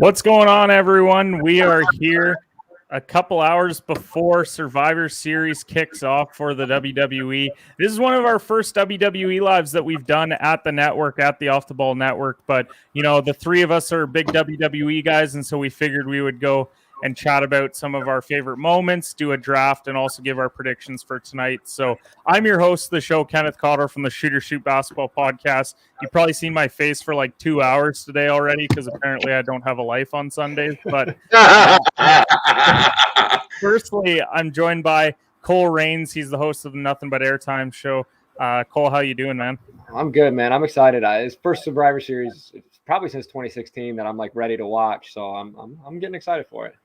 What's going on, everyone? We are here a couple hours before Survivor Series kicks off for the WWE. This is one of our first WWE lives that we've done at the network, at the Off the Ball Network. But, you know, the three of us are big WWE guys, and so we figured we would go and chat about some of our favorite moments, do a draft, and also give our predictions for tonight. So I'm your host of the show, Kenneth Cotter from the Shooter Shoot Basketball Podcast. You've probably seen my face for like 2 hours today already because apparently I don't have a life on Sundays. But firstly, I'm joined by Cole Rains. He's the host of the Nothing But Airtime show. Cole, how you doing, man? I'm good, man. I'm excited. It's first Survivor Series probably since 2016 that I'm like ready to watch. So I'm getting excited for it.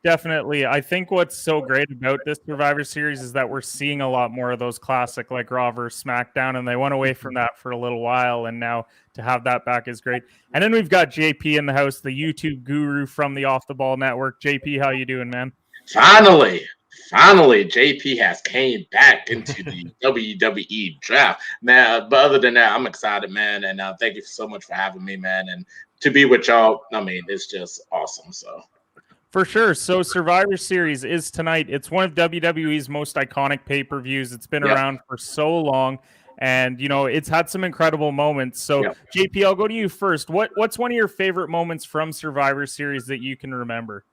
Definitely. I think what's so great about this Survivor Series is that we're seeing a lot more of those classic like Raw versus SmackDown, and they went away from that for a little while, and now to have that back is great. And then we've got JP in the house, the YouTube guru from the Off the Ball Network. JP, how you doing, man? Finally, JP has came back into the WWE draft, man. But other than that, I'm excited, man, and thank you so much for having me, man. And to be with y'all, I mean, it's just awesome. So. For sure. So Survivor Series is tonight. It's one of WWE's most iconic pay-per-views. It's been around for so long, and you know it's had some incredible moments. So JP, I'll go to you first. What's one of your favorite moments from Survivor Series that you can remember?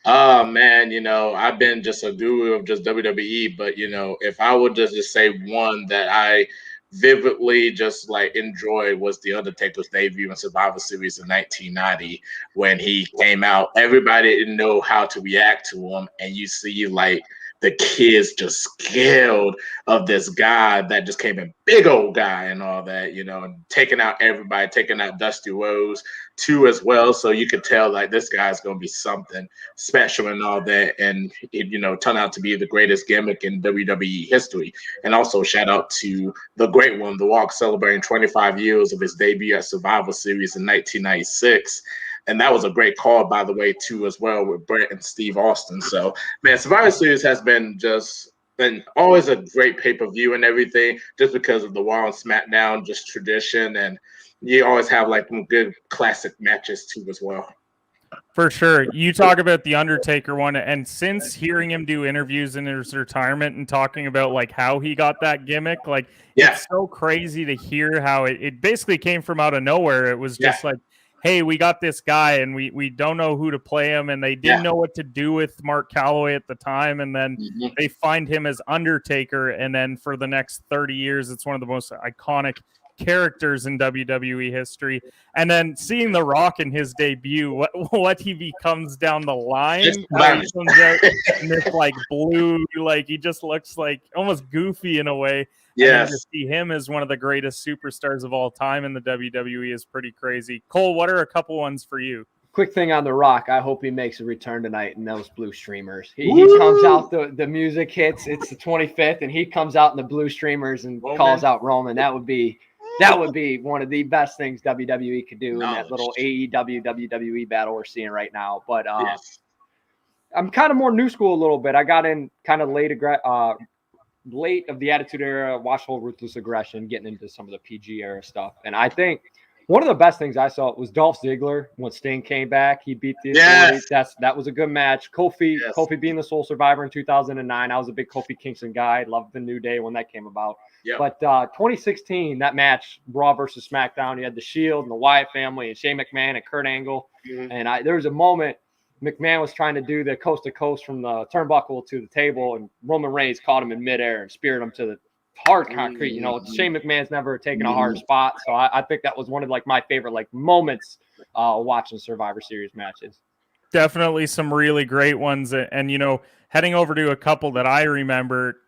Oh man, you know, I've been just a guru of just WWE, but you know, if I would just say one that I vividly just like enjoy was the Undertaker's debut in Survivor Series in 1990 when he came out. Everybody didn't know how to react to him, and you see like the kids just scared of this guy that just came in, big old guy and all that, you know, and taking out everybody, taking out Dusty Rhodes too as well. So you could tell like this guy's going to be something special and all that. And it, you know, turned out to be the greatest gimmick in WWE history. And also shout out to the great one, The Rock, celebrating 25 years of his debut at Survivor Series in 1996. And that was a great call, by the way, too, as well, with Bret and Steve Austin. So, man, Survivor Series has been always a great pay-per-view and everything, just because of the Raw and SmackDown, just tradition. And you always have, like, some good classic matches, too, as well. For sure. You talk about the Undertaker one, and since hearing him do interviews in his retirement and talking about, like, how he got that gimmick, like, it's so crazy to hear how it basically came from out of nowhere. It was just like, hey, we got this guy and we don't know who to play him, and they didn't know what to do with Mark Calloway at the time, and then they find him as Undertaker, and then for the next 30 years it's one of the most iconic characters in WWE history. And then seeing The Rock in his debut, what he becomes down the line, he comes out in this like blue, like he just looks like almost goofy in a way. And to see him as one of the greatest superstars of all time in the WWE is pretty crazy. Cole, what are a couple ones for you? Quick thing on The Rock. I hope he makes a return tonight in those blue streamers. He comes out, the music hits. It's the 25th, and he comes out in the blue streamers and calls out Roman. That would be one of the best things WWE could do in that little AEW WWE battle we're seeing right now. But I'm kind of more new school a little bit. I got in kind of late of the Attitude Era, watched whole Ruthless Aggression, getting into some of the PG era stuff. And I think one of the best things I saw was Dolph Ziggler when Sting came back. He beat the Authorities. That was a good match. Kofi being the sole survivor in 2009. I was a big Kofi Kingston guy. Loved the New Day when that came about. But 2016, that match, Raw versus SmackDown, you had the Shield and the Wyatt family and Shane McMahon and Kurt Angle. And there was a moment McMahon was trying to do the coast to coast from the turnbuckle to the table, and Roman Reigns caught him in midair and speared him to the hard concrete. You know, Shane McMahon's never taken a hard spot, so I think that was one of like my favorite like moments watching Survivor Series matches. Definitely some really great ones, and you know, heading over to a couple that I remember.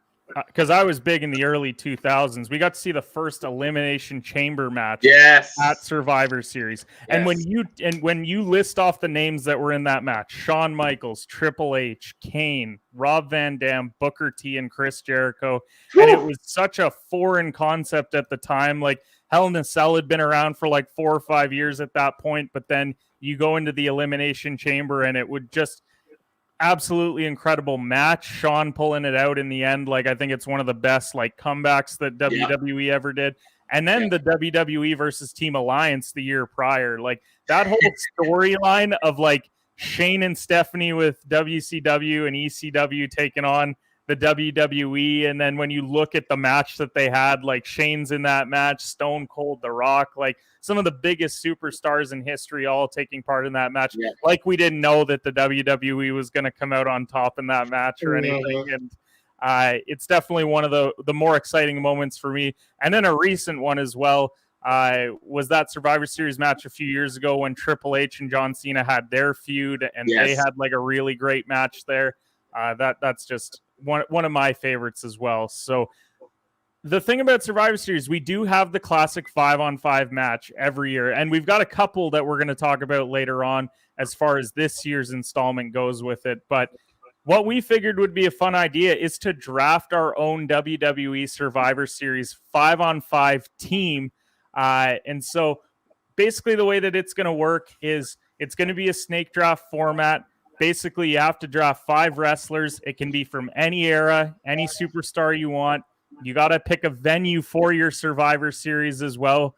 Because I was big in the early 2000s. We got to see the first Elimination Chamber match at Survivor Series. And when you list off the names that were in that match, Shawn Michaels, Triple H, Kane, Rob Van Dam, Booker T, and Chris Jericho. And it was such a foreign concept at the time. Like Hell in a Cell had been around for like 4 or 5 years at that point. But then you go into the Elimination Chamber and it would just absolutely incredible match. Shawn pulling it out in the end. Like, I think it's one of the best like comebacks that WWE ever did. and then the WWE versus Team Alliance the year prior. Like that whole storyline of like Shane and Stephanie with WCW and ECW taking on the WWE, and then when you look at the match that they had, like Shane's in that match, Stone Cold, The Rock, like some of the biggest superstars in history all taking part in that match. Yeah. Like we didn't know that the WWE was going to come out on top in that match or anything. And it's definitely one of the more exciting moments for me. And then a recent one as well was that Survivor Series match a few years ago when Triple H and John Cena had their feud, and they had like a really great match there. That's just one of my favorites as well. So the thing about Survivor Series, we do have the classic 5-on-5 match every year, and we've got a couple that we're going to talk about later on as far as this year's installment goes with it. But what we figured would be a fun idea is to draft our own WWE Survivor Series 5-on-5 team. And so basically the way that it's going to work is it's going to be a snake draft format. Basically, you have to draft 5 wrestlers. It can be from any era, any superstar you want. You got to pick a venue for your Survivor Series as well.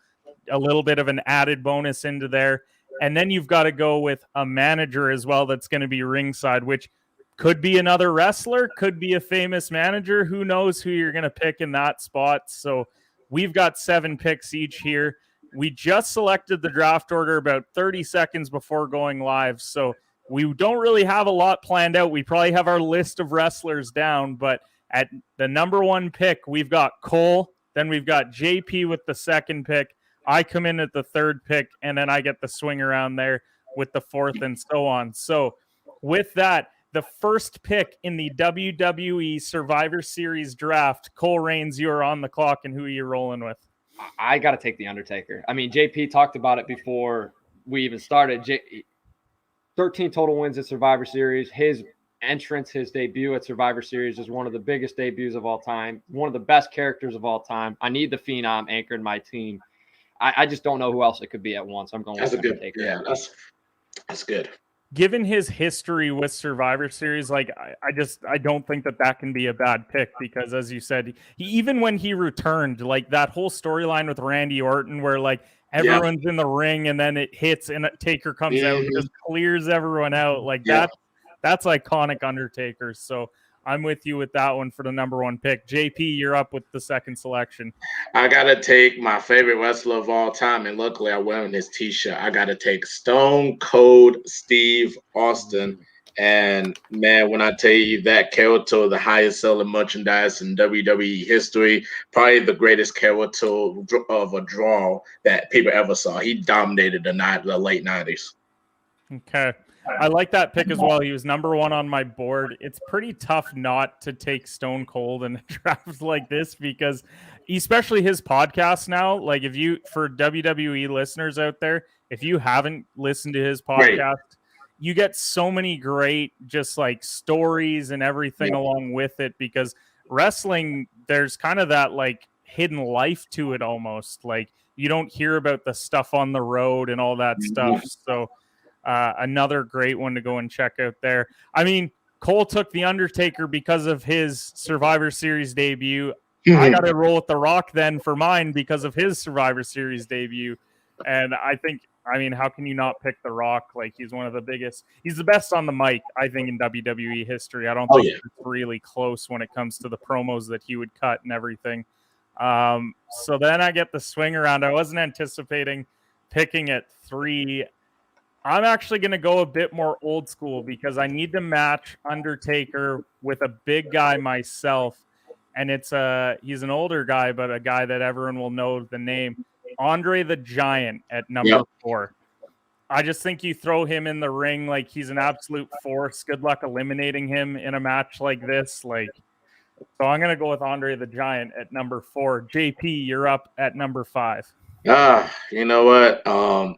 A little bit of an added bonus into there. And then you've got to go with a manager as well that's going to be ringside, which could be another wrestler, could be a famous manager. Who knows who you're going to pick in that spot. So we've got 7 picks each here. We just selected the draft order about 30 seconds before going live. So we don't really have a lot planned out. We probably have our list of wrestlers down, but at the number 1 pick, we've got Cole. Then we've got JP with the 2nd pick. I come in at the 3rd pick, and then I get the swing around there with the 4th and so on. So with that, the first pick in the WWE Survivor Series draft, Cole Reigns, you are on the clock, and who are you rolling with? I got to take the Undertaker. I mean, JP talked about it before we even started. 13 total wins at Survivor Series. His entrance, his debut at Survivor Series is one of the biggest debuts of all time. One of the best characters of all time. I need the Phenom anchoring my team. I just don't know who else it could be at once. I'm going with Undertaker. Yeah, that's good. Given his history with Survivor Series, like I don't think that can be a bad pick because, as you said, even when he returned, like that whole storyline with Randy Orton, where like everyone's in the ring and then it hits and Taker comes out and just clears everyone out, like that's iconic Undertaker. So I'm with you with that one for the number 1 pick. JP, you're up with the 2nd selection. I gotta take my favorite wrestler of all time, and luckily I'm wearing his t-shirt. I gotta take Stone Cold Steve Austin. And man, when I tell you that character, the highest selling merchandise in WWE history, probably the greatest character of a draw that people ever saw. He dominated the late 90s. Okay. I like that pick as well. He was number 1 on my board. It's pretty tough not to take Stone Cold in a draft like this because especially his podcast now, like for WWE listeners out there, if you haven't listened to his podcast, you get so many great just like stories and everything along with it because wrestling, there's kind of that like hidden life to it almost. Like you don't hear about the stuff on the road and all that stuff. So another great one to go and check out there. I mean, Cole took the Undertaker because of his Survivor Series debut. I got to roll with The Rock then for mine because of his Survivor Series debut. And I mean, how can you not pick The Rock? Like he's one of the biggest. He's the best on the mic, I think, in WWE history. I don't think it's really close when it comes to the promos that he would cut and everything. So then I get the swing around. I wasn't anticipating picking at 3. I'm actually going to go a bit more old school because I need to match Undertaker with a big guy myself. And he's an older guy, but a guy that everyone will know the name, Andre the Giant at number 4. I just think you throw him in the ring like he's an absolute force. Good luck eliminating him in a match like this. So I'm going to go with Andre the Giant at number 4. JP, you're up at number 5. You know what?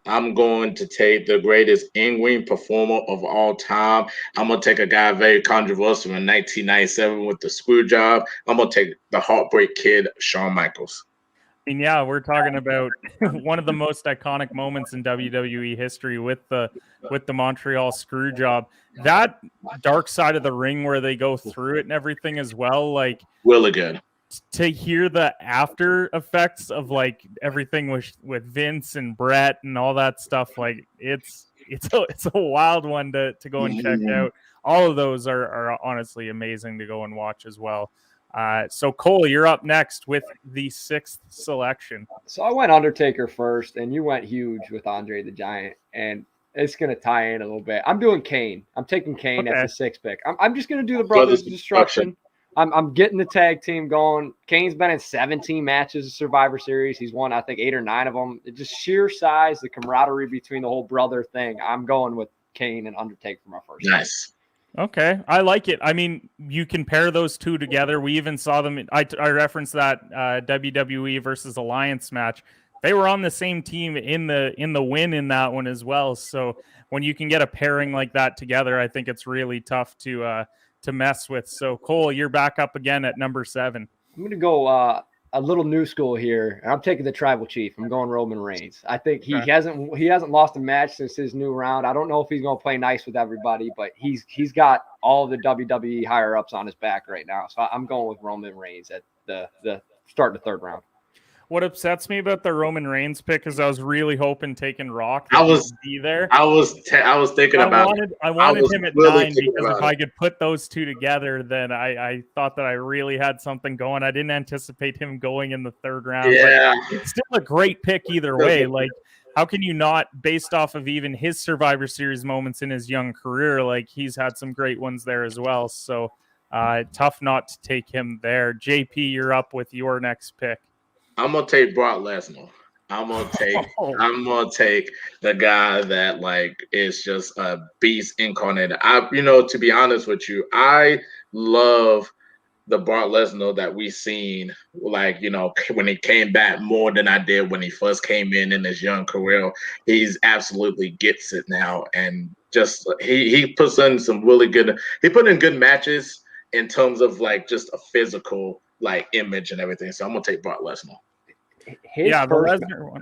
I'm going to take the greatest in-ring performer of all time. I'm going to take a guy very controversial in 1997 with the screw job. I'm going to take the Heartbreak Kid, Shawn Michaels. And yeah, we're talking about one of the most iconic moments in WWE history with the Montreal screw job. That dark side of the ring where they go through it and everything as well, like really good. to hear the after effects of like everything with Vince and Bret and all that stuff, like it's a wild one to go and check out. All of those are honestly amazing to go and watch as well. So Cole, you're up next with the 6th selection. So I went Undertaker first, and you went huge with Andre the Giant, and it's going to tie in a little bit. I'm doing Kane. I'm taking Kane as the 6th pick. I'm just going to do the Brothers of Destruction. I'm getting the tag team going. Kane's been in 17 matches of Survivor Series. He's won, I think, 8 or 9 of them. It's just sheer size, the camaraderie between the whole brother thing. I'm going with Kane and Undertaker for my first. Nice. Okay, I like it. I mean, you can pair those two together. We even saw them. I referenced that WWE versus Alliance match. They were on the same team in the win in that one as well. So when you can get a pairing like that together, I think it's really tough to mess with. So Cole, you're back up again at number 7. I'm gonna go a little new school here. I'm taking the Tribal Chief. I'm going Roman Reigns. I think he hasn't lost a match since his new round. I don't know if he's gonna play nice with everybody, but he's got all the WWE higher ups on his back right now. So I'm going with Roman Reigns at the start of the 3rd round. What upsets me about the Roman Reigns pick is I was really hoping taking Rock be there. I was thinking about. I wanted him at 9 because if I could put those two together, then I thought that I really had something going. I didn't anticipate him going in the 3rd round. Yeah, but it's still a great pick either way. Like, how can you not, based off of even his Survivor Series moments in his young career? Like, he's had some great ones there as well. So tough not to take him there. JP, you're up with your next pick. I'm gonna take Brock Lesnar. I'm gonna take the guy that like is just a beast incarnated. To be honest with you, I love the Brock Lesnar that we seen, like, when he came back more than I did when he first came in his young career. He's absolutely gets it now, and just he puts in some really good. He put in good matches in terms of like just a physical like image and everything. So I'm gonna take Brock Lesnar. The Lesnar one.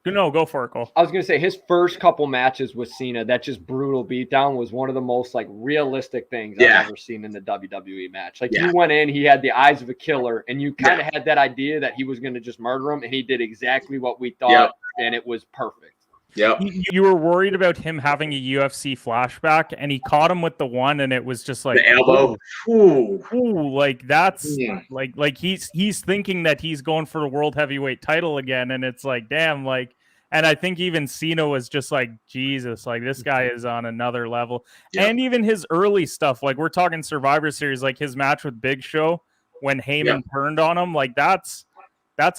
No, go for it, Cole. I was gonna say his first couple matches with Cena, that just brutal beatdown was one of the most like realistic things I've ever seen in the WWE match. Like he went in, he had the eyes of a killer, and you kind of had that idea that he was gonna just murder him, and he did exactly what we thought, and it was perfect. Yep. You were worried about him having a UFC flashback, and he caught him with the one, and it was just like the elbow. Ooh, like that's like he's thinking that he's going for the world heavyweight title again, and it's like, damn, like, and I think even Cena was just like, Jesus, like this guy is on another level. Yep. And even his early stuff, like we're talking Survivor Series, like his match with Big Show when Heyman turned on him, like that's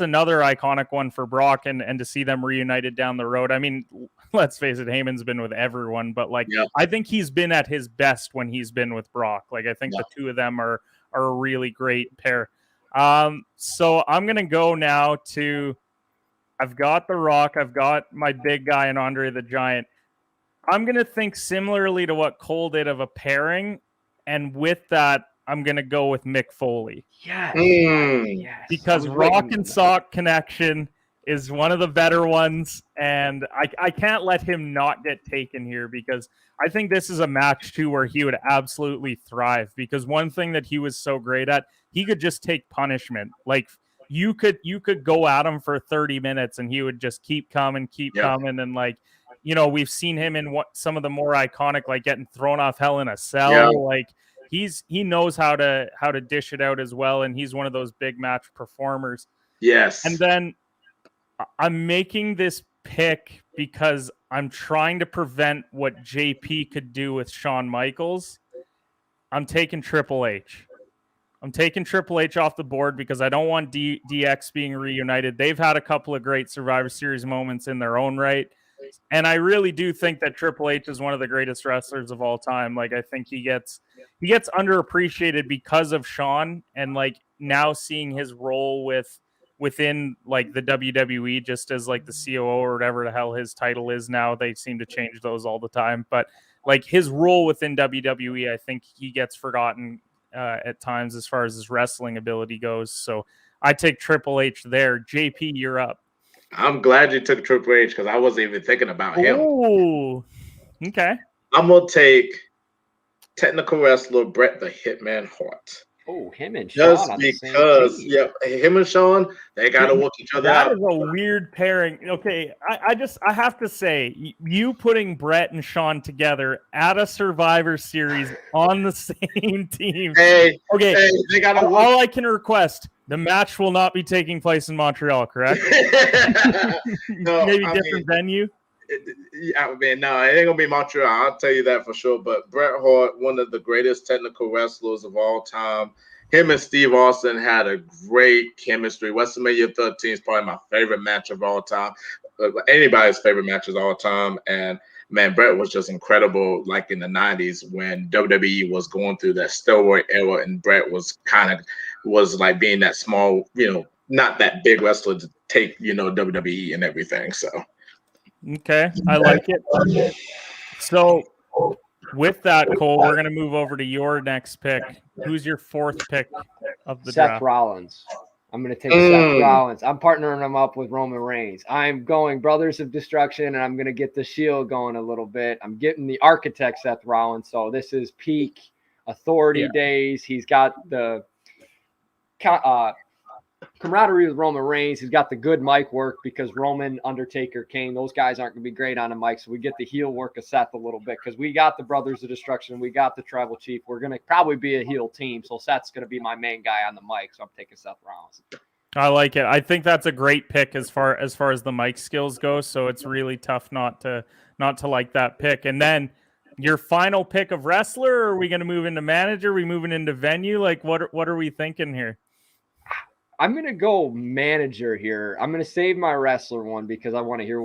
another iconic one for Brock, and to see them reunited down the road. I mean, let's face it, Heyman's been with everyone, but like I think he's been at his best when he's been with Brock. Like I think the two of them are a really great pair. So I'm gonna go now to. I've got The Rock. I've got my big guy and Andre the Giant. I'm gonna think similarly to what Cole did of a pairing, and with that, I'm going to go with Mick Foley. Yes. Because Rock and Sock connection is one of the better ones, and I can't let him not get taken here because I think this is a match, too, where he would absolutely thrive because one thing that he was so great at, he could just take punishment. Like, you could go at him for 30 minutes, and he would just keep coming, and, like, we've seen him in some of the more iconic, like, getting thrown off Hell in a Cell, like, he knows how to dish it out as well, and he's one of those big match performers. Yes. And then I'm making this pick because I'm trying to prevent what JP could do with Shawn Michaels. I'm taking Triple H. I'm taking Triple H off the board because I don't want DX being reunited. They've had a couple of great Survivor Series moments in their own right. And I really do think that Triple H is one of the greatest wrestlers of all time. Like, I think he gets underappreciated because of Shawn, and like now seeing his role within like the WWE, just as like the COO or whatever the hell his title is now. They seem to change those all the time, but like his role within WWE, I think he gets forgotten at times as far as his wrestling ability goes. So I take Triple H there. JP, you're up. I'm glad you took Triple H because I wasn't even thinking about him. Oh, okay. I'm going to take technical wrestler Bret the Hitman Hart. Oh, him and Shawn just on because, the same team. yeah, him and Shawn, they got to work each other out. That is a weird pairing. Okay, I have to say, you putting Bret and Shawn together at a Survivor Series on the same team. Hey, they got all I can request: the match will not be taking place in Montreal, correct? No, maybe different venue. I mean, no, it ain't gonna be Montreal. I'll tell you that for sure. But Bret Hart, one of the greatest technical wrestlers of all time, him and Steve Austin had a great chemistry. WrestleMania 13 is probably my favorite match of all time. Anybody's favorite matches of all time. And man, Bret was just incredible. Like in the 90s when WWE was going through that steroid era, and Bret was like being that small, not that big wrestler to take, WWE and everything. So. Okay, I like it. So, with that, Cole, we're going to move over to your next pick. Who's your fourth pick of the draft? Seth Rollins. I'm going to take Seth Rollins. I'm partnering him up with Roman Reigns. I'm going Brothers of Destruction, and I'm going to get the Shield going a little bit. I'm getting the architect, Seth Rollins. So this is peak authority days. He's got the camaraderie with Roman Reigns. He's got the good mic work because Roman, Undertaker, Kane, those guys aren't going to be great on a mic. So we get the heel work of Seth a little bit because we got the Brothers of Destruction. We got the Tribal Chief. We're going to probably be a heel team. So Seth's going to be my main guy on the mic. So I'm taking Seth Rollins. I like it. I think that's a great pick as far as the mic skills go. So it's really tough not to like that pick. And then your final pick of wrestler, or are we going to move into manager? Are we moving into venue? Like what are we thinking here? I'm going to go manager here. I'm going to save my wrestler one because I want to hear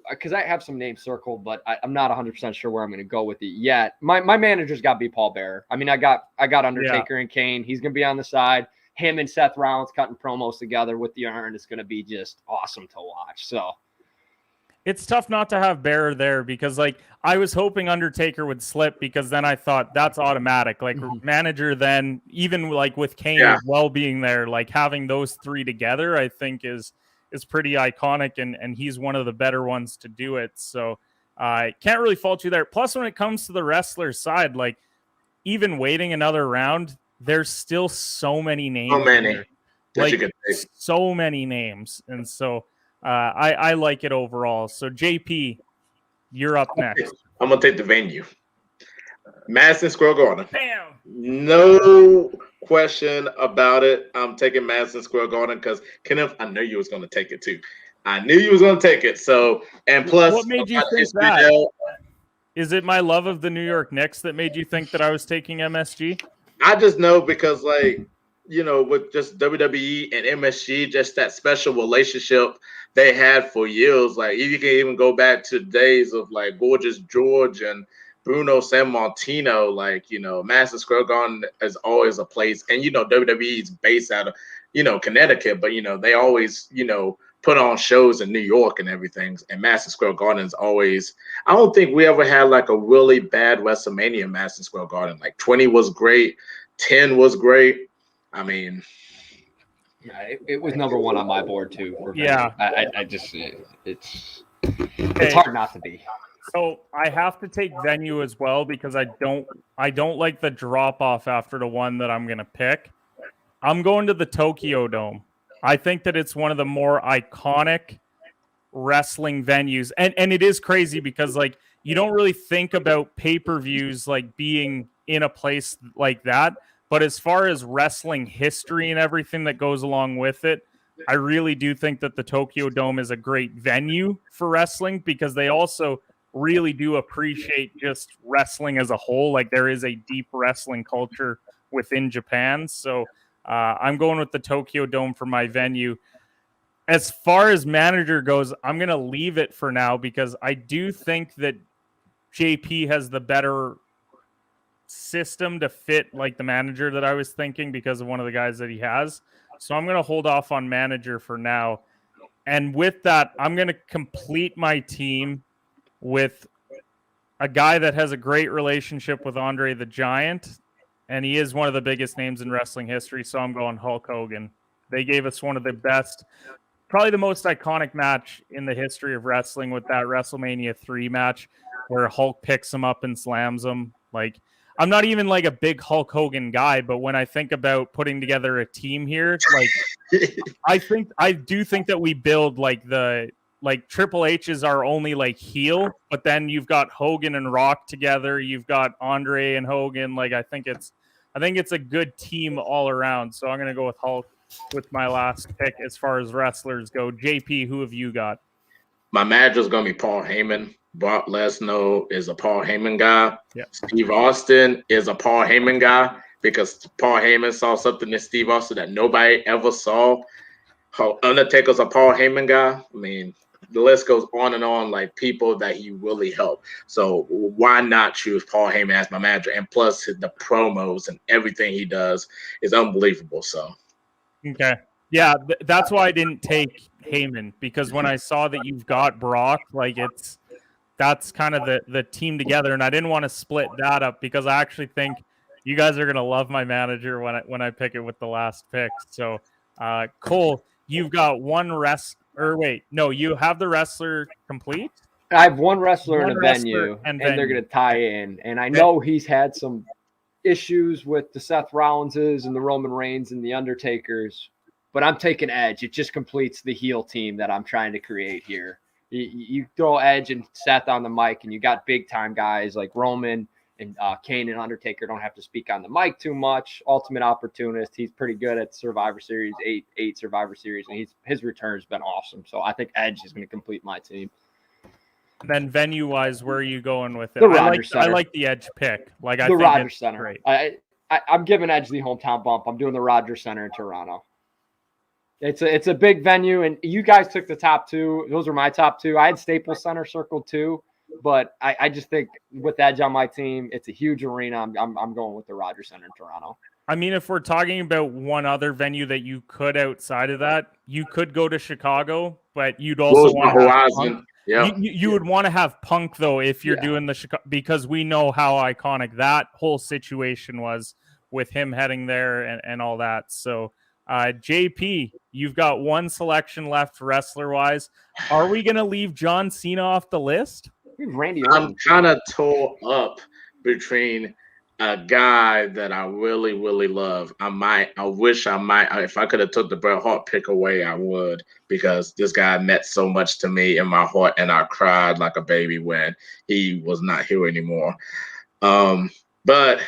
because I have some names circled, but I'm not 100% sure where I'm going to go with it yet. My manager's got to be Paul Bearer. I mean, I got Undertaker and Kane. He's going to be on the side. Him and Seth Rollins cutting promos together with the urn is going to be just awesome to watch. So it's tough not to have Bearer there because, like, I was hoping Undertaker would slip because then I thought that's automatic. Like, manager then, even like with Kane as well being there, like having those three together, I think is pretty iconic, and he's one of the better ones to do it. So I can't really fault you there. Plus, when it comes to the wrestler side, like even waiting another round, there's still so many names. So many names, and so. I like it overall. So JP, you're up next. I'm gonna take the venue. Madison Square Garden. Bam. No question about it. I'm taking Madison Square Garden because Kenneth, I knew you was gonna take it too. I knew you was gonna take it. So and plus, what made you think that? Is it my love of the New York Knicks that made you think that I was taking MSG? I just know because with just WWE and MSG, just that special relationship they had for years. Like you can even go back to days of like Gorgeous George and Bruno Sammartino. Like Madison Square Garden is always a place, and WWE is based out of Connecticut, but they always put on shows in New York and everything. And Madison Square Garden is always. I don't think we ever had like a really bad WrestleMania in Madison Square Garden. Like 20 was great, 10 was great. I mean, it was number one on my board too. I just it's hard not to be. So I have to take venue as well because I don't like the drop off after the one that I'm gonna pick. I'm going to the Tokyo Dome. I think that it's one of the more iconic wrestling venues, and it is crazy because like you don't really think about pay-per-views like being in a place like that. But as far as wrestling history and everything that goes along with it, I really do think that the Tokyo Dome is a great venue for wrestling because they also really do appreciate just wrestling as a whole. Like there is a deep wrestling culture within Japan. So I'm going with the Tokyo Dome for my venue. As far as manager goes, I'm going to leave it for now because I do think that JP has the better system to fit like the manager that I was thinking because of one of the guys that he has. So I'm going to hold off on manager for now. And with that, I'm going to complete my team with a guy that has a great relationship with Andre the Giant. And he is one of the biggest names in wrestling history. So I'm going Hulk Hogan. They gave us one of the best, probably the most iconic match in the history of wrestling with that WrestleMania 3 match where Hulk picks him up and slams him. Like, I'm not even like a big Hulk Hogan guy, but when I think about putting together a team here, like I do think that we build like Triple H is our only like heel, but then you've got Hogan and Rock together, you've got Andre and Hogan. Like I think it's a good team all around. So I'm gonna go with Hulk with my last pick as far as wrestlers go. JP, who have you got? My manager is going to be Paul Heyman. Brock Lesnar is a Paul Heyman guy. Yeah. Steve Austin is a Paul Heyman guy because Paul Heyman saw something in Steve Austin that nobody ever saw. Undertaker's a Paul Heyman guy. I mean, the list goes on, like people that he really helped. So why not choose Paul Heyman as my manager? And plus the promos and everything he does is unbelievable. So okay. Yeah, that's why I didn't take Heyman, because when I saw that you've got Brock, like that's kind of the team together, and I didn't want to split that up because I actually think you guys are gonna love my manager when I pick it with the last pick. So, Cole, you've got one you have the wrestler complete. I have one wrestler in a venue, and they're gonna tie in, and I know he's had some issues with the Seth Rollinses and the Roman Reigns and the Undertakers. But I'm taking Edge. It just completes the heel team that I'm trying to create here. You throw Edge and Seth on the mic, and you got big-time guys like Roman and Kane and Undertaker don't have to speak on the mic too much. Ultimate opportunist. He's pretty good at Survivor Series, eight Survivor Series, and his return's been awesome. So I think Edge is going to complete my team. Then venue-wise, where are you going with it? The Rogers Center. I like the Edge pick. Like the Rogers Center. Great. I'm giving Edge the hometown bump. I'm doing the Rogers Center in Toronto. It's a big venue, and you guys took the top two. Those are my top two. I had Staples Center circled too, but I just think with Edge on my team, it's a huge arena. I'm going with the Rogers Center in Toronto. I mean, if we're talking about one other venue that you could outside of that, you could go to Chicago, but you'd also want to have Punk. Yeah. You would want to have Punk though if you're doing the Chicago, because we know how iconic that whole situation was with him heading there and all that. So. JP, you've got one selection left wrestler-wise. Are we going to leave John Cena off the list? Randy I'm kind of tore up between a guy that I really, really love. I wish I might. If I could have took the Bret Hart pick away, I would, because this guy meant so much to me in my heart, and I cried like a baby when he was not here anymore. But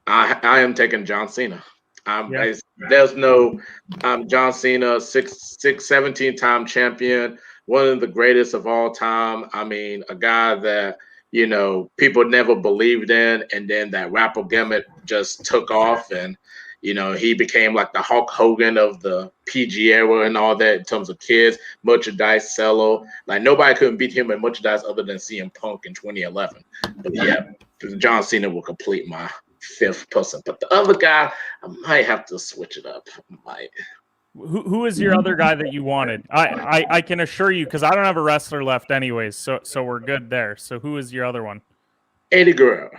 I am taking John Cena. There's no John Cena, 17-time champion, one of the greatest of all time. I mean, a guy that, people never believed in, and then that rapper gimmick just took off, and, he became like the Hulk Hogan of the PG era and all that in terms of kids, merchandise, cello. Like nobody couldn't beat him in merchandise other than CM Punk in 2011. But yeah, John Cena will complete my fifth person, but the other guy, I might have to switch it up. Who is your other guy that you wanted? I can assure you, because I don't have a wrestler left anyways, so we're good there. So who is your other one? Eddie Guerrero.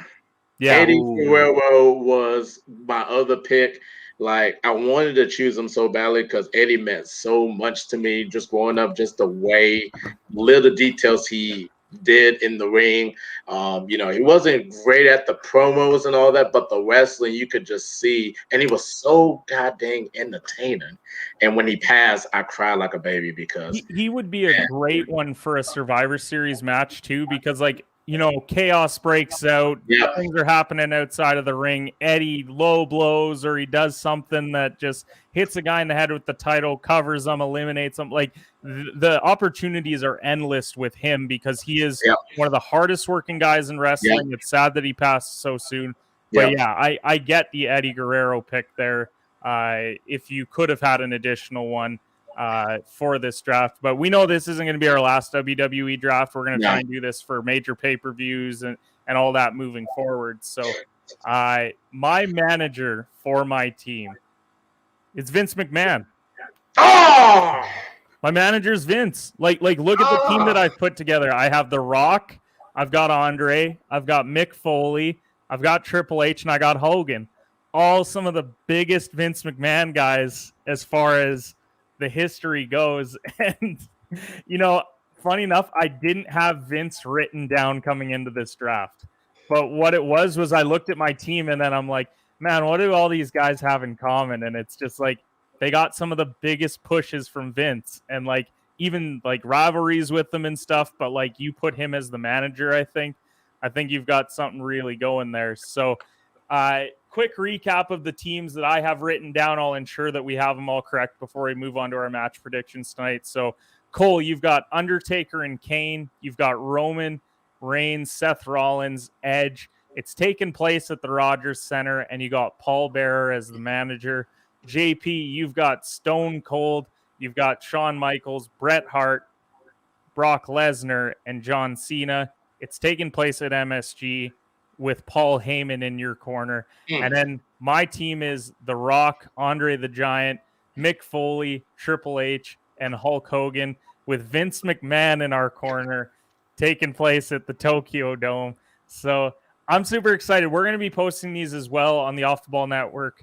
Yeah, Eddie Guerrero was my other pick. Like I wanted to choose him so badly because Eddie meant so much to me just growing up, just the way, little details he did in the ring. He wasn't great at the promos and all that, but the wrestling you could just see, and he was so goddamn entertaining. And when he passed, I cried like a baby because he would be a great one for a Survivor Series match too, because chaos breaks out, things are happening outside of the ring, Eddie low blows, or he does something that just hits a guy in the head with the title, covers them, eliminates them. Like the opportunities are endless with him because he is one of the hardest working guys in wrestling. It's sad that he passed so soon, but I get the Eddie Guerrero pick there. If you could have had an additional one for this draft, but we know this isn't going to be our last WWE draft. We're going to try and do this for major pay-per-views and all that moving forward. So my manager for my team, it's Vince McMahon. Oh, my manager's Vince. Like look at the team that I've put together. I have The Rock, I've got Andre, I've got Mick Foley, I've got Triple H, and I got Hogan. All some of the biggest Vince McMahon guys as far as the history goes. And funny enough, I didn't have Vince written down coming into this draft, But what it was I looked at my team and then I'm like, man, what do all these guys have in common? And it's just like they got some of the biggest pushes from Vince and like even like rivalries with them and stuff. But like you put him as the manager, I think you've got something really going there. So quick recap of the teams that I have written down. I'll ensure that we have them all correct before we move on to our match predictions tonight. So Cole, you've got Undertaker and Kane. You've got Roman Reigns, Seth Rollins, Edge. It's taken place at the Rogers Center, and you got Paul Bearer as the manager. JP, you've got Stone Cold. You've got Shawn Michaels, Bret Hart, Brock Lesnar, and John Cena. It's taking place at MSG with Paul Heyman in your corner. And then my team is The Rock, Andre the Giant, Mick Foley, Triple H, and Hulk Hogan, with Vince McMahon in our corner, taking place at the Tokyo Dome. So I'm super excited. We're going to be posting these as well on the Off the Ball Network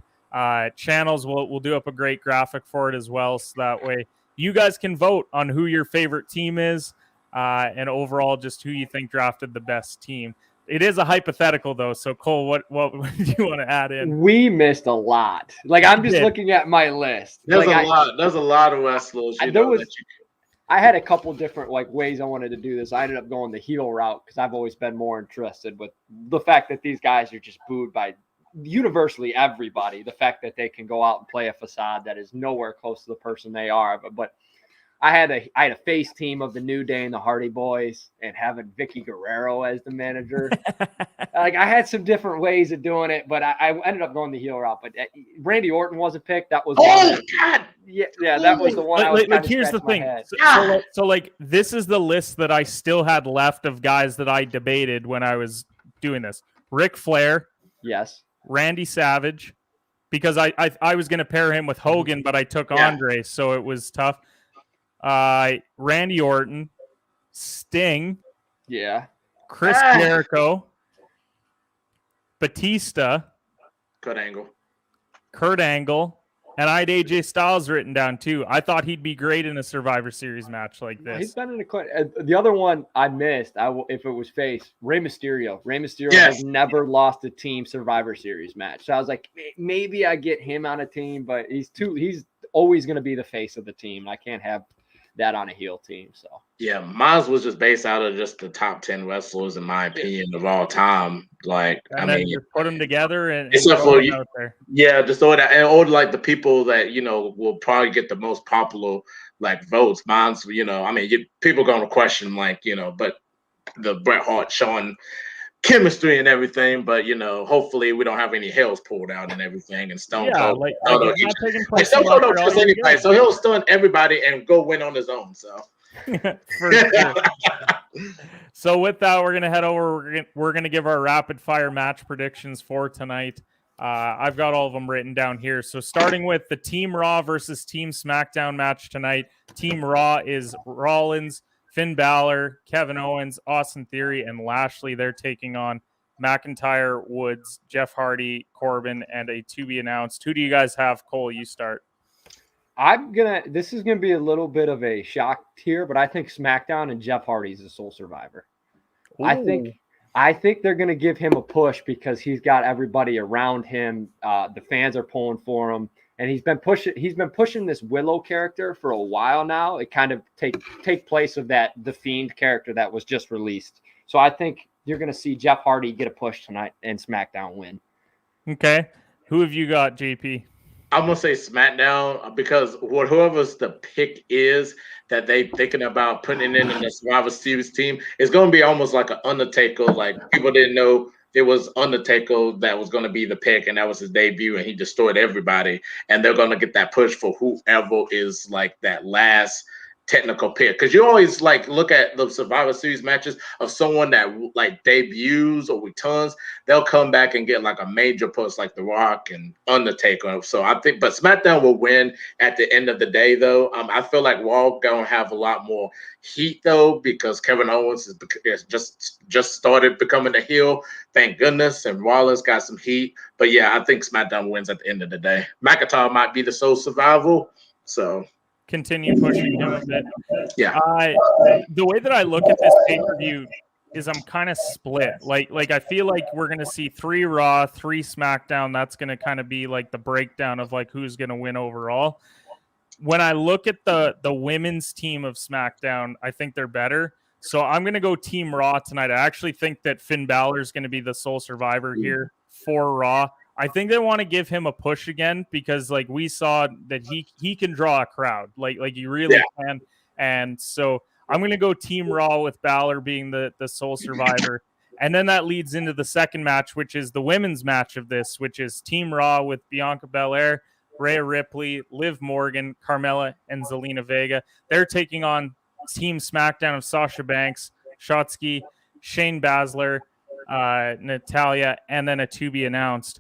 channels. We'll do up a great graphic for it as well, so that way you guys can vote on who your favorite team is and overall just who you think drafted the best team. It is a hypothetical, though. So, Cole, what do you want to add in? We missed a lot. Like, I'm just looking at my list. There's like, a lot. There's a lot of wrestlers. I had a couple different ways I wanted to do this. I ended up going the heel route because I've always been more interested with the fact that these guys are just booed by universally everybody. The fact that they can go out and play a facade that is nowhere close to the person they are. But I had a face team of the New Day and the Hardy Boys, and having Vicky Guerrero as the manager. Like, I had some different ways of doing it, but I ended up going the heel route. But Randy Orton wasn't picked. That was God. Yeah, that was the one. Like here's the thing. So like this is the list that I still had left of guys that I debated when I was doing this. Ric Flair. Yes. Randy Savage, because I was going to pair him with Hogan, but I took Andre, so it was tough. Randy Orton, Sting, Chris Jericho, Batista, Kurt Angle, and I had AJ Styles written down too. I thought he'd be great in a Survivor Series match like this. He's been in the other one I missed. If it was face, Rey Mysterio. Rey Mysterio has never lost a team Survivor Series match. So I was like, maybe I get him on a team, but he's always going to be the face of the team. I can't have that on a heel team. So yeah, mine was just based out of just the top 10 wrestlers in my opinion of all time. Like, and just put them together and except for out there. Just throw that, and like the people that will probably get the most popular votes. Mine's people going to question but the Bret Hart showing chemistry and everything, but hopefully we don't have any hells pulled out and everything. And Stone Cold, Stone Cold don't trust anybody, so he'll stun everybody and go win on his own. So, So with that, we're gonna head over. We're gonna give our rapid fire match predictions for tonight. I've got all of them written down here. So starting with the Team Raw versus Team SmackDown match tonight. Team Raw is Rollins, Finn Balor, Kevin Owens, Austin Theory, and Lashley. They're taking on McIntyre, Woods, Jeff Hardy, Corbin, and a to be announced. Who do you guys have? Cole, you start. This is gonna be a little bit of a shock here, but I think SmackDown and Jeff Hardy is the sole survivor. Ooh. I think they're gonna give him a push because he's got everybody around him. The fans are pulling for him. And he's been pushing this Willow character for a while now. It kind of take place of The Fiend character that was just released. So I think you're going to see Jeff Hardy get a push tonight and SmackDown win. Okay. Who have you got, JP? I'm going to say SmackDown because whoever's the pick is that they thinking about putting in the Survivor Series team is going to be almost like an Undertaker. Like, people didn't know it was Undertaker that was going to be the pick, and that was his debut, and he destroyed everybody. And they're going to get that push for whoever is that last technical pick. Because you always look at the Survivor Series matches of someone that debuts or returns, they'll come back and get a major push like The Rock and Undertaker. So I think, but SmackDown will win at the end of the day, though. I feel like Raw going to have a lot more heat, though, because Kevin Owens is just started becoming a heel, thank goodness, and Rollins got some heat. But yeah, I think SmackDown wins at the end of the day. McIntyre might be the sole survival, so continue pushing him a bit. Yeah. The way that I look at this pay-per-view, I'm kind of split. Like I feel like we're gonna see 3 Raw, 3 SmackDown. That's gonna kind of be like the breakdown of like who's gonna win overall. When I look at the women's team of SmackDown, I think they're better. So I'm gonna go Team Raw tonight. I actually think that Finn Balor is gonna be the sole survivor here for Raw. I think they want to give him a push again because like we saw that he can draw a crowd. Like he really can. And so I'm going to go Team Raw with Balor being the sole survivor. And then that leads into the second match, which is the women's match of this, which is Team Raw with Bianca Belair, Rhea Ripley, Liv Morgan, Carmella, and Zelina Vega. They're taking on Team SmackDown of Sasha Banks, Shotzi, Shayna Baszler, Natalya, and then a to be announced.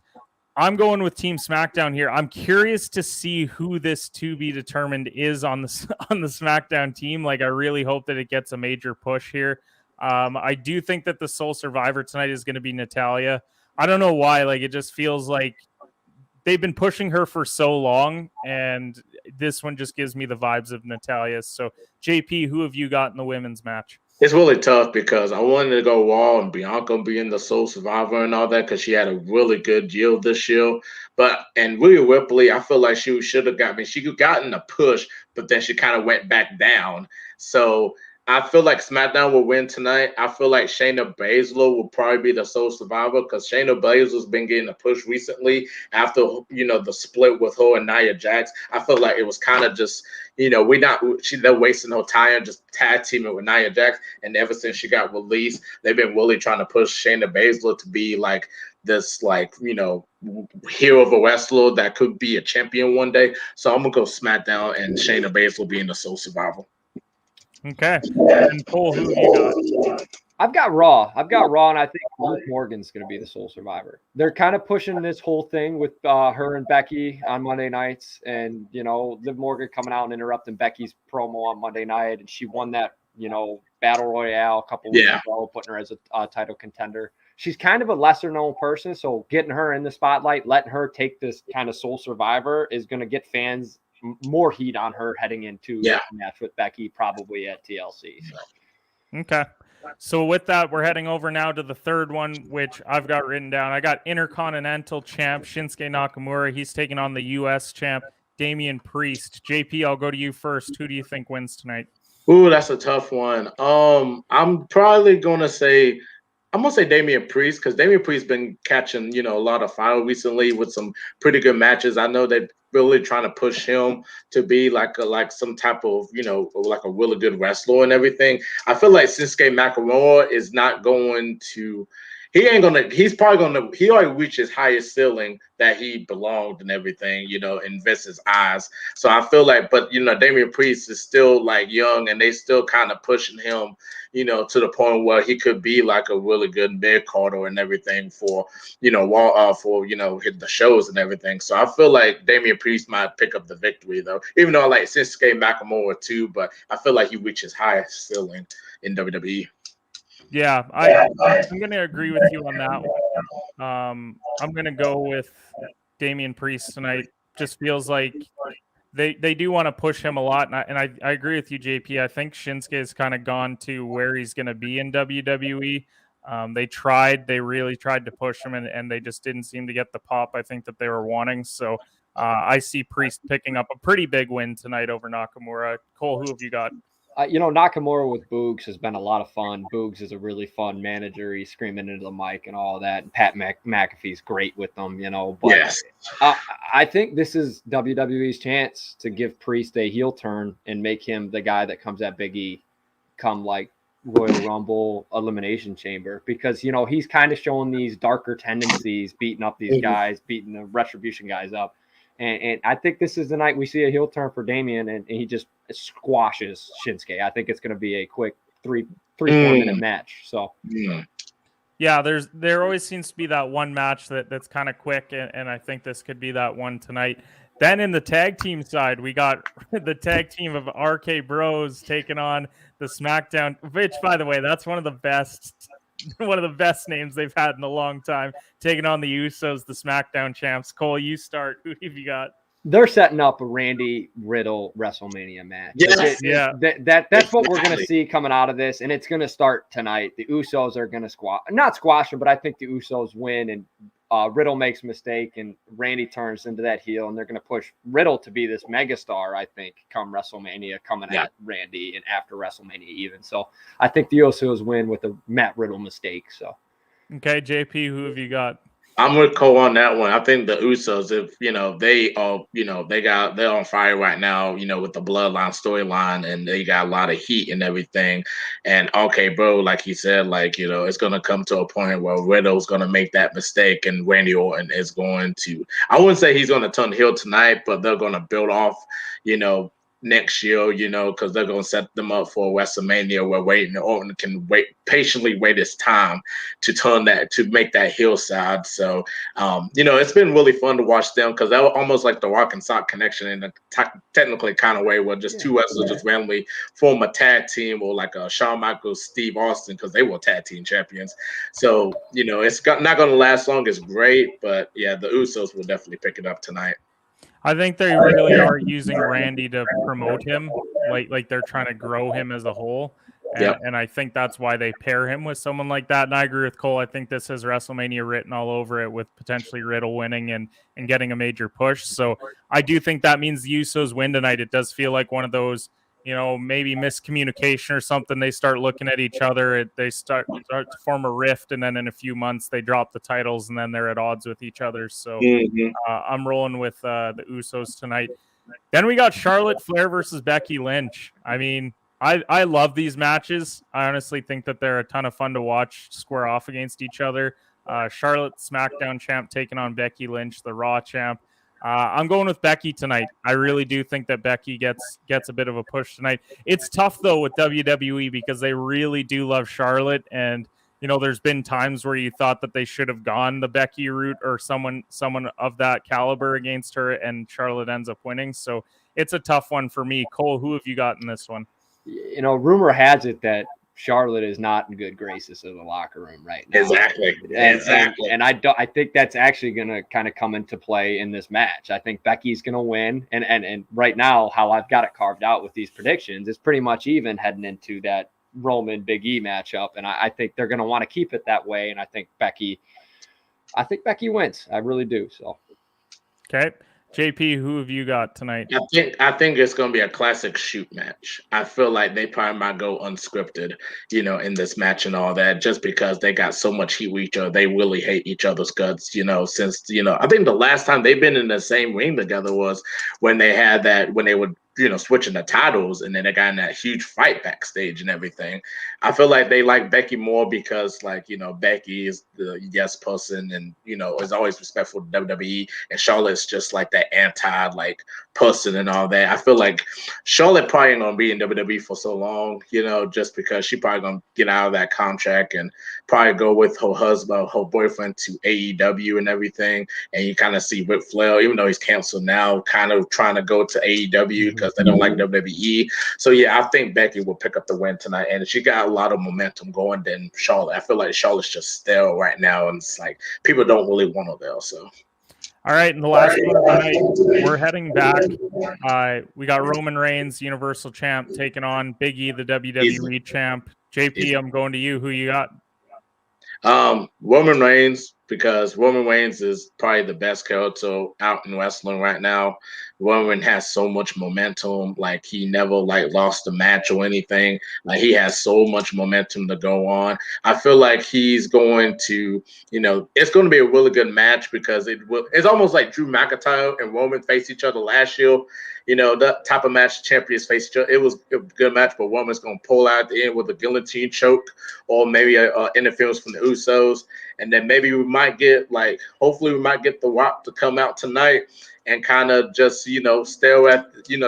I'm going with Team SmackDown here. I'm curious to see who this to be determined is on the SmackDown team. Like, I really hope that it gets a major push here. I do think that the sole survivor tonight is going to be Natalya. I don't know why. Like, it just feels like they've been pushing her for so long, and this one just gives me the vibes of Natalya. So, JP, who have you got in the women's match? It's really tough because I wanted to go Raw and Bianca being the sole survivor and all that because she had a really good deal this year. And Rhea Ripley, I feel like she should have she could gotten a push, but then she kind of went back down. So I feel like SmackDown will win tonight. I feel like Shayna Baszler will probably be the sole survivor because Shayna Baszler's been getting a push recently after the split with her and Nia Jax. I feel like it was kind of just they're wasting her time just tag teaming with Nia Jax. And ever since she got released, they've been really trying to push Shayna Baszler to be like this hero of a wrestler that could be a champion one day. So I'm gonna go SmackDown and Shayna Baszler being the sole survivor. Okay. And Cole, who have you got? I've got Raw, and I think Liv Morgan's going to be the sole survivor. They're kind of pushing this whole thing with her and Becky on Monday nights, and Liv Morgan coming out and interrupting Becky's promo on Monday night, and she won that battle royale a couple weeks ago, putting her as a title contender. She's kind of a lesser known person, so getting her in the spotlight, letting her take this kind of sole survivor is going to get fans more heat on her heading into the match with Becky, probably at TLC. So. Okay. So with that, we're heading over now to the third one, which I've got written down. I got Intercontinental Champ Shinsuke Nakamura. He's taking on the U.S. Champ Damian Priest. JP, I'll go to you first. Who do you think wins tonight? Ooh, that's a tough one. I'm probably gonna say Damian Priest because Damian Priest's been catching a lot of fire recently with some pretty good matches. I know they're really trying to push him to be like some type of like a really good wrestler and everything. I feel like Shinsuke Nakamura is not going to. He's probably gonna. He already reached his highest ceiling that he belonged and everything, in Vince's eyes. So I feel like, but Damian Priest is still like young, and they still kind of pushing him, to the point where he could be like a really good mid carder and everything for, the shows and everything. So I feel like Damian Priest might pick up the victory though, even though I like Shinsuke Nakamura too, but I feel like he reached his highest ceiling in WWE. Yeah, I'm going to agree with you on that one. I'm going to go with Damian Priest tonight. Just feels like they do want to push him a lot, and I agree with you, JP. I think Shinsuke has kind of gone to where he's going to be in WWE. They really tried to push him, and they just didn't seem to get the pop I think that they were wanting. So I see Priest picking up a pretty big win tonight over Nakamura. Cole, who have you got? Nakamura with Boogs has been a lot of fun. Boogs is a really fun manager. He's screaming into the mic and all that. And Pat McAfee's great with them, But yes. I think this is WWE's chance to give Priest a heel turn and make him the guy that comes at Big E come like Royal Rumble Elimination Chamber. Because, he's kind of showing these darker tendencies, beating up these guys, beating the Retribution guys up. And I think this is the night we see a heel turn for Damian, and he just squashes Shinsuke. I think it's going to be a quick 3-4 minute match. So, yeah, there always seems to be that one match that's kind of quick, and I think this could be that one tonight. Then in the tag team side, we got the tag team of RK Bros taking on the SmackDown, which, by the way, that's one of the best names they've had in a long time, taking on the Usos, the SmackDown champs. Cole, you start. Who have you got? They're setting up a Randy Riddle WrestleMania match. Yes. That's what we're going to see coming out of this, and it's going to start tonight. The Usos are going to not squash them, but I think the Usos win, and Riddle makes a mistake, and Randy turns into that heel, and they're going to push Riddle to be this megastar, I think, come WrestleMania, coming at Randy and after WrestleMania even. So I think the Usos win with a Matt Riddle mistake. So, okay, JP, who have you got? I'm with Cole on that one. I think the Usos, if they are, they're on fire right now, with the Bloodline storyline, and they got a lot of heat and everything. And okay, bro, like he said, it's gonna come to a point where Riddle's gonna make that mistake, and Randy Orton is going to. I wouldn't say he's gonna turn heel tonight, but they're gonna build off, next year, because they're going to set them up for WrestleMania where Orton can patiently wait his time to make that heel side. So, it's been really fun to watch them because they're almost like the Rock and Sock connection in a technically kind of way where just two wrestlers just randomly form a tag team, or like a Shawn Michaels, Steve Austin, because they were tag team champions. So, it's not going to last long. It's great, but yeah, the Usos will definitely pick it up tonight. I think they really are using Randy to promote him, like they're trying to grow him as a whole. And I think that's why they pair him with someone like that. And I agree with Cole. I think this has WrestleMania written all over it, with potentially Riddle winning and getting a major push. So I do think that means the Usos win tonight. It does feel like one of those, maybe miscommunication or something. They start looking at each other. They start to form a rift, and then in a few months they drop the titles, and then they're at odds with each other. So I'm rolling with the Usos tonight. Then we got Charlotte Flair versus Becky Lynch. I mean, I love these matches. I honestly think that they're a ton of fun to watch square off against each other. Charlotte, SmackDown champ, taking on Becky Lynch, the Raw champ. I'm going with Becky tonight. I really do think that Becky gets a bit of a push tonight. It's tough, though, with WWE because they really do love Charlotte. And, there's been times where you thought that they should have gone the Becky route or someone of that caliber against her, and Charlotte ends up winning. So it's a tough one for me. Cole, who have you got in this one? Rumor has it that Charlotte is not in good graces in the locker room right now. Exactly. And I think that's actually going to kind of come into play in this match. I think Becky's going to win. And right now, how I've got it carved out with these predictions is pretty much even heading into that Roman Big E matchup. And I think they're going to want to keep it that way. And I think Becky wins. I really do. So. Okay. JP, who have you got tonight? I think it's going to be a classic shoot match. I feel like they probably might go unscripted, in this match and all that, just because they got so much heat with each other. They really hate each other's guts, since, I think the last time they've been in the same ring together was when they had that, when they would, switching the titles, and then they got in that huge fight backstage and everything. I feel like they like Becky more because, Becky is the yes person and, is always respectful to WWE, and Charlotte's just like that anti, person and all that. I feel like Charlotte probably ain't gonna be in WWE for so long, just because she probably gonna get out of that contract and probably go with her boyfriend to AEW and everything. And you kind of see Ric Flair, even though he's canceled now, kind of trying to go to AEW because they don't like WWE. So yeah, I think Becky will pick up the win tonight, and she got a lot of momentum going than Charlotte. I feel like Charlotte's just stale right now, and it's like people don't really want her there. So. All right, and the last one of the night, we're heading back. We got Roman Reigns, Universal Champ, taking on Big E, the WWE Champ. JP, I'm going to you. Who you got? Roman Reigns, because Roman Reigns is probably the best character out in wrestling right now. Roman has so much momentum. Like, he never lost a match or anything. Like, he has so much momentum to go on. I feel like he's going to, it's going to be a really good match because it's almost like Drew McIntyre and Roman faced each other last year. That type of match champions face each other. It was a good match, but Roman's going to pull out at the end with a guillotine choke or maybe a interference from the Usos. And then maybe we might get, hopefully we might get The Rock to come out tonight and kind of just, stare at,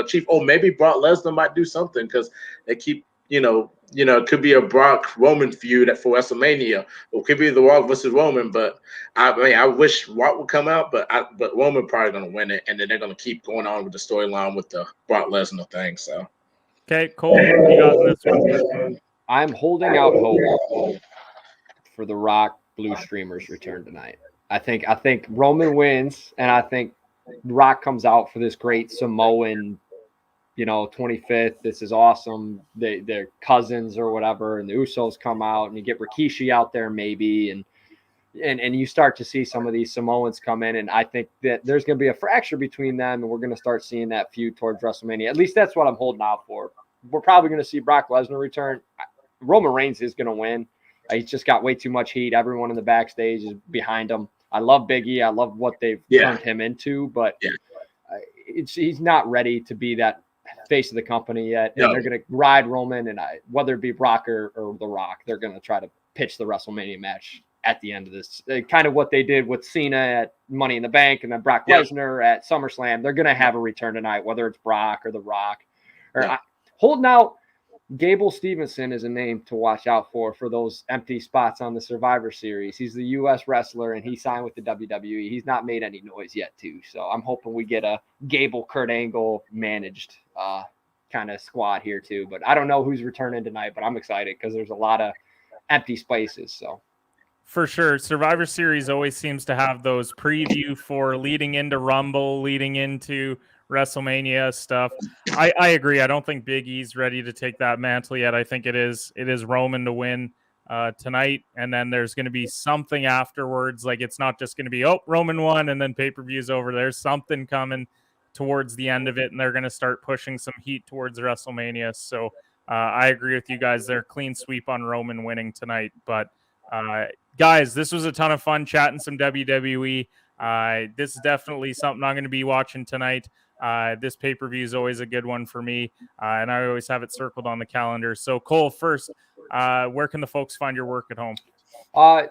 Chief. Oh, maybe Brock Lesnar might do something because they keep, it could be a Brock Roman feud for WrestleMania. Or it could be The Rock versus Roman. But I wish Rock would come out, but Roman probably going to win it. And then they're going to keep going on with the storyline with the Brock Lesnar thing. So. Okay, Cole, what you got in this one? I'm holding out hope for The Rock Blue Streamer's return tonight. I think Roman wins, and I think Rock comes out for this great Samoan, 25th. This is awesome. They're cousins or whatever, and the Usos come out, and you get Rikishi out there maybe, and you start to see some of these Samoans come in, and I think that there's going to be a fracture between them, and we're going to start seeing that feud towards WrestleMania. At least that's what I'm holding out for. We're probably going to see Brock Lesnar return. Roman Reigns is going to win. He's just got way too much heat. Everyone in the backstage is behind him. I love Big E. I love what they've turned him into, but he's not ready to be that face of the company yet. And they're going to ride Roman, and whether it be Brock or The Rock, they're going to try to pitch the WrestleMania match at the end of this. Kind of what they did with Cena at Money in the Bank and then Brock Lesnar at SummerSlam. They're going to have a return tonight, whether it's Brock or The Rock. Holding out, Gable Stevenson is a name to watch out for those empty spots on the Survivor Series. He's the U.S. wrestler, and he signed with the WWE. He's not made any noise yet, too. So I'm hoping we get a Gable, Kurt Angle managed kind of squad here, too. But I don't know who's returning tonight, but I'm excited because there's a lot of empty spaces. So. For sure. Survivor Series always seems to have those preview for leading into Rumble, leading into WrestleMania stuff. I agree. I don't think Big E's ready to take that mantle yet. I think it is Roman to win tonight, and then there's going to be something afterwards. Like, it's not just going to be, Roman won, and then pay-per-view's over. There's something coming towards the end of it, and they're going to start pushing some heat towards WrestleMania. So I agree with you guys. They're clean sweep on Roman winning tonight, but guys, this was a ton of fun chatting some WWE. This is definitely something I'm going to be watching tonight. This pay-per-view is always a good one for me, and I always have it circled on the calendar. So, Cole, first, where can the folks find your work at home?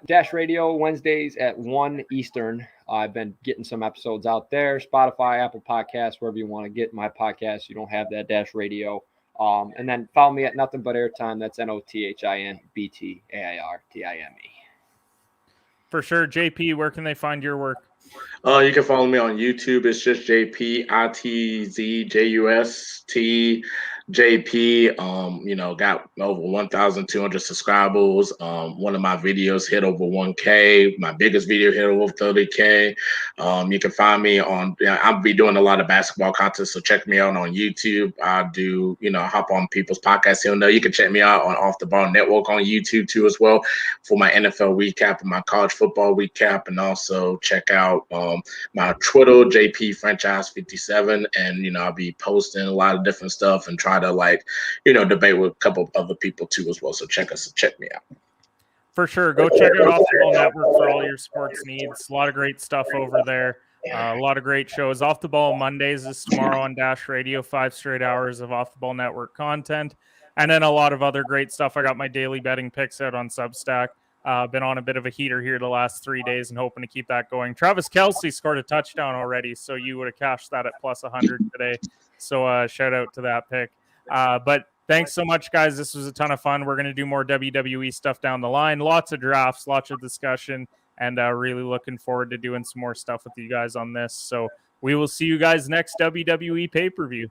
Dash Radio Wednesdays at 1 Eastern. I've been getting some episodes out there. Spotify, Apple Podcasts, wherever you want to get my podcast. You don't have that Dash Radio. And then follow me at Nothing But Airtime. That's NOTHINBTAIRTIME. For sure. JP, where can they find your work? You can follow me on YouTube. It's just JPITZJUST. JP, got over 1,200 subscribers. One of my videos hit over 1K. My biggest video hit over 30K. You can find me on, I'll be doing a lot of basketball content, so check me out on YouTube. I do, hop on people's podcasts here and there. You can check me out on Off the Ball Network on YouTube too as well for my NFL recap and my college football recap, and also check out my Twitter, JP Franchise 57, and I'll be posting a lot of different stuff and try to debate with a couple of other people too as well. So check me out. For sure. Go check out Off the Ball Network for all your sports needs. A lot of great stuff over there. A lot of great shows. Off the Ball Mondays is tomorrow on Dash Radio, 5 straight hours of Off the Ball Network content. And then a lot of other great stuff. I got my daily betting picks out on Substack. Been on a bit of a heater here the last 3 days and hoping to keep that going. Travis Kelce scored a touchdown already, so you would have cashed that at plus 100 today. So shout out to that pick. But thanks so much, guys. This was a ton of fun. We're going to do more WWE stuff down the line. Lots of drafts, lots of discussion, and really looking forward to doing some more stuff with you guys on this. So we will see you guys next WWE pay-per-view.